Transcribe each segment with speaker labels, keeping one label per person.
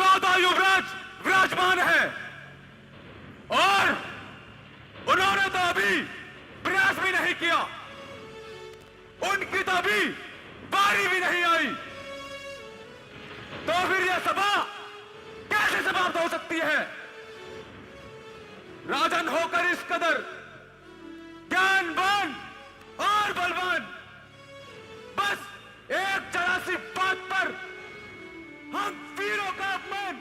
Speaker 1: 14 युवराज विराजमान है और उन्होंने तो अभी प्रयास भी नहीं किया, उनकी तो अभी बारी भी नहीं आई, तो फिर यह सभा कैसे समाप्त हो सकती है? राजन होकर इस कदर ज्ञानवान और बलवान, बस एक जरा सी बात पर हम वीरों का अपमान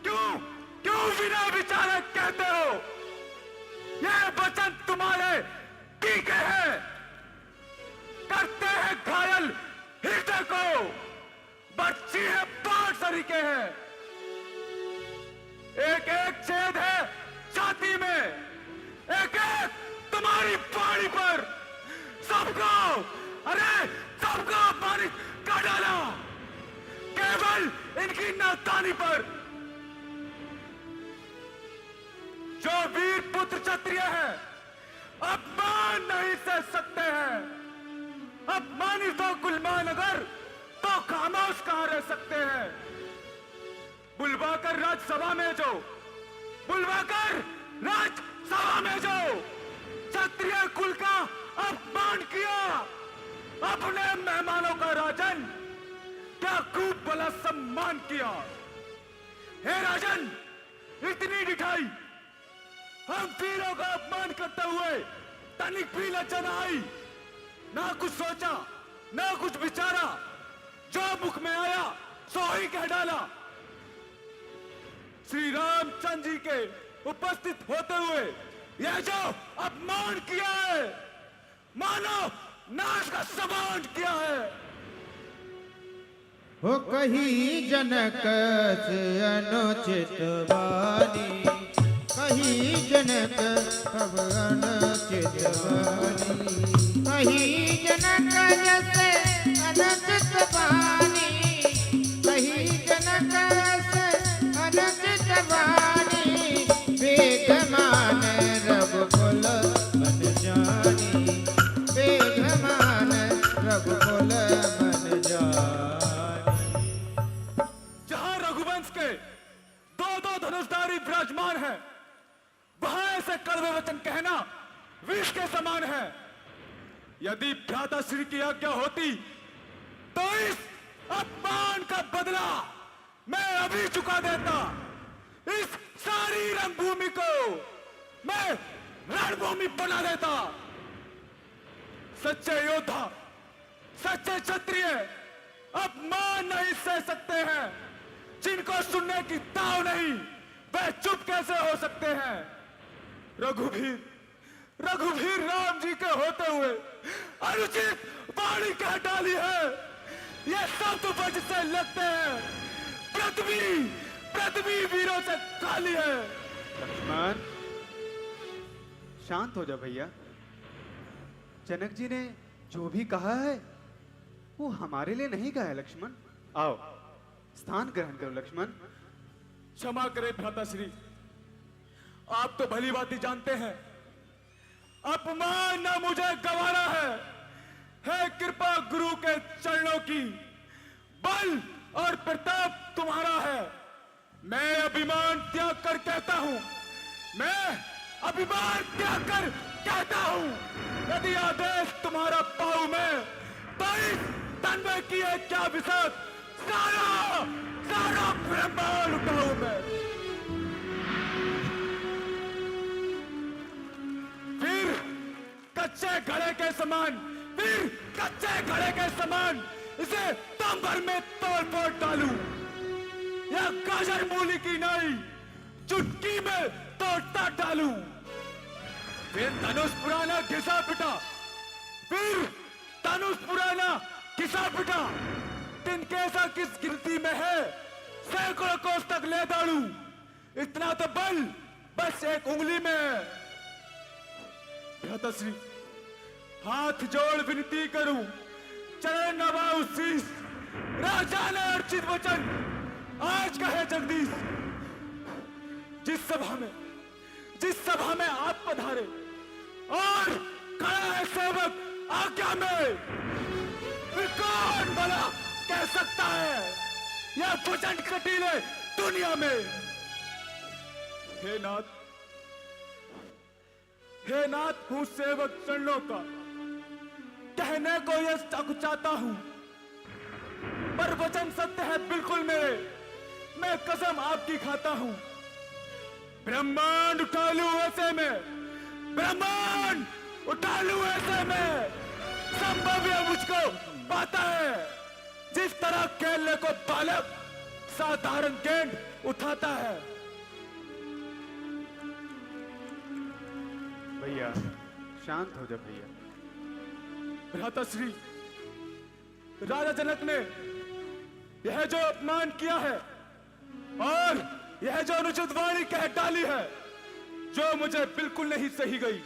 Speaker 1: क्यों बिना विचारे कहते हो? यह वचन तुम्हारे टीके हैं, करते हैं घायल हृदय को, बच्ची है बाढ़ तरीके हैं, एक एक छेद है छाती में, एक एक तुम्हारी पानी पर, सबको अपमानित कर डाला केवल इनकी नादानी पर। जो वीर पुत्र क्षत्रिय है अपमान नहीं सह सकते हैं, अपमानित हो गुलमान अगर तो खामोश कहां रह सकते हैं? बुलवाकर राज्यसभा में जो क्षत्रिय कुल का अपमान किया, अपने मेहमानों का राजन क्या खूब भला सम्मान किया। हे राजन, इतनी ढिठाई, हम वीरों का अपमान करते हुए तनिक भी लज्जा न आई, ना कुछ सोचा ना कुछ विचारा, जो मुख में आया सो ही कह डाला। श्री रामचंद्र जी के उपस्थित होते हुए यह जो अपमान किया है, मानो नाश का समान किया है।
Speaker 2: हो कही जनक से अनुचित वाणी, कही जनक कब अनुचित वाणी, कही जनक जैसे अनुचित वाणी, कही जनक से अनुचित वाणी, बेगमान रघुकुल बन जानी, बेगमान रघुकुल बन जानी।
Speaker 1: जहां रघुवंश के दो धनुषधारी विराजमान है, वहां ऐसे कड़वे वचन कहना विष के समान है। यदि भ्राताश्री की आज्ञा होती तो इस अपमान का बदला मैं अभी चुका देता, इस सारी रंगभूमि को मैं रणभूमि बना देता। सच्चे योद्धा, सच्चे क्षत्रिय अपमान नहीं सह सकते हैं, जिनको सुनने की ताव नहीं वह चुप कैसे हो सकते हैं? रघुवीर राम जी के होते हुए अनुचित वाणी कह डाली है, ये सब तो वजह से लगते हैं पृथ्वी वीरों से खाली है।
Speaker 3: लक्ष्मण शांत हो जा भैया, जनक जी ने जो भी कहा है वो हमारे लिए नहीं कहा है। लक्ष्मण आओ स्थान ग्रहण करो। लक्ष्मण
Speaker 1: क्षमा करें भ्राताश्री, आप तो भली बात ही जानते हैं अपमान न मुझे गवारा है कृपा गुरु के चरणों की, बल और प्रताप तुम्हारा है। मैं अभिमान त्याग कर कहता हूं, यदि आदेश तुम्हारा पाऊं मैं, तो इस तन में किए क्या विषाद सारा ब्रह्मांड उठाऊं मैं। फिर कच्चे घड़े के समान इसे दम भर में तोड़ फोड़ डालूं, या गाजर मूली की नाई चुटकी में तोड़ता डालूं। फिर धनुष पुराना घिसा पिटा, तिनकेसा किस गिनती में है, सैकड़ों कोस तक ले दाड़ू, इतना तो बल बस एक उंगली में है। भ्राताश्री हाथ जोड़ विनती करूं, चरण नवाऊं शीश, राजा ने अर्चित वचन आज कहे जगदीश। जिस सभा में आप पधारे और खड़ा है सेवक आज्ञा में, फिर कौन भला कह सकता है या प्रचंड कटीले दुनिया में। हे नाथ हूं सेवक चरणों का, कहने को ये चाहता हूं, पर वचन सत्य है बिल्कुल मेरे, मैं कसम आपकी खाता हूं। ब्रह्मांड उठा लूं ऐसे में, ब्रह्मांड उठा लूं ऐसे में, संभव है मुझको पाता है, जिस तरह केले को बालक साधारण गेंद उठाता है।
Speaker 3: भैया शांत हो जा भैया।
Speaker 1: भ्राताश्री, राजा जनक ने यह जो अपमान किया है और यह जो अनुचित वाणी कह डाली है, जो मुझे बिल्कुल नहीं सही गई,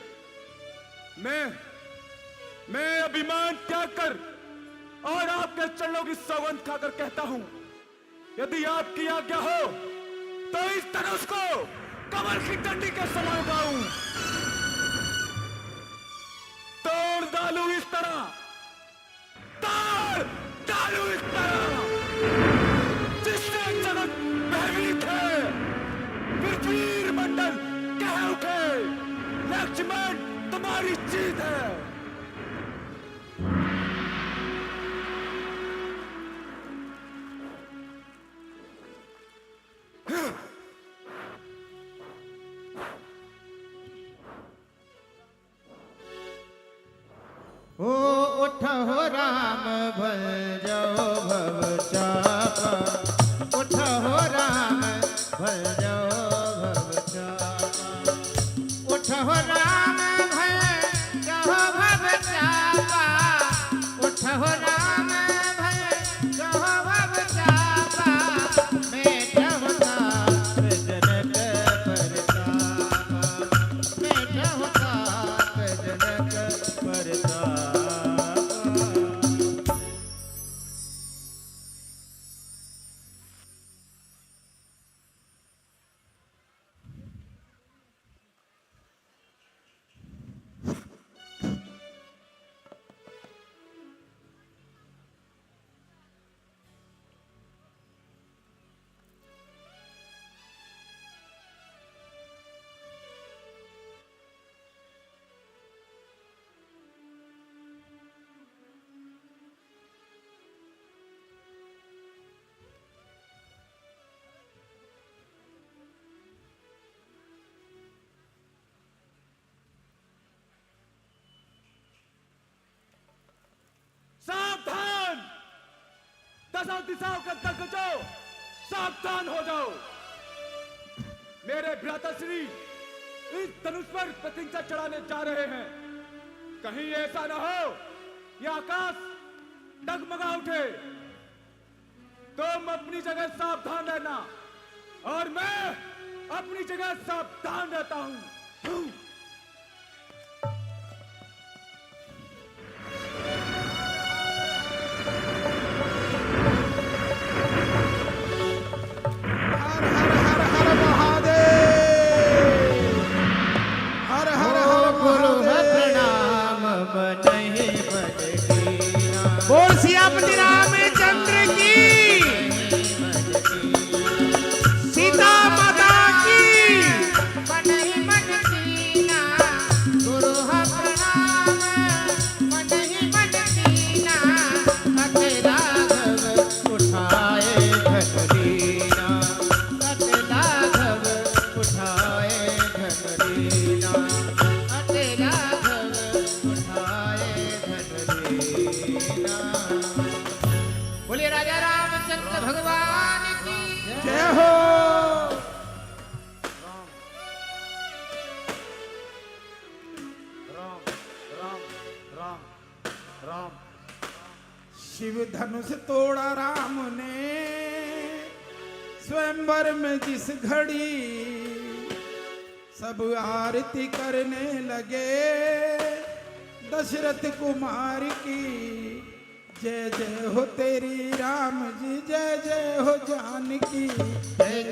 Speaker 1: मैं अभिमान त्याग कर और आपके चरणों की सौगंध खाकर कहता हूं, यदि आपकी आज्ञा हो तो इस धनुष को कमल की डंडी के समान उठाऊं, तोड़ डालूं इस तरह, तोड़ डालूं इस तरह, जिससे जगत भयभीत है, पृथ्वी मंडल कह उठे, लक्ष्मण तुम्हारी जीत है।
Speaker 2: ओ उठो राम भल जाओ भव चापा, उठो राम भल जाओ भव चापा, उठो राम भल जाओ भव चापा, उठो राम भल जाओ भव चापा, मैं चाहता जनक परतापा, मैं चाहता जनक परतापा।
Speaker 1: सावधान, दसों दिशाओं का दिग्गजों, सावधान हो जाओ। मेरे भ्राताश्री इस धनुष पर प्रतिज्ञा चढ़ाने जा रहे हैं, कहीं ऐसा न हो यह आकाश डगमगा उठे। तुम अपनी जगह सावधान रहना और मैं अपनी जगह सावधान रहता हूं।
Speaker 2: बोल सियापति रामचंद्र की, सीता माता की, मनहि मन कीना, गुरु प्रणाम मनहि मन कीना, अत राघव उठाए धनुरीना, अत राघव उठाए धनुरीना, अत राघव उठाए धनुरीना। बोलिए राजा रामचंद्र भगवान की जय हो।
Speaker 4: शिव धनुष तोड़ा राम ने स्वयंवर में जिस घड़ी, सब आरती करने लगे दशरथ कुमार की। जय जय हो तेरी राम जी, जय जय हो जानकी,
Speaker 2: जय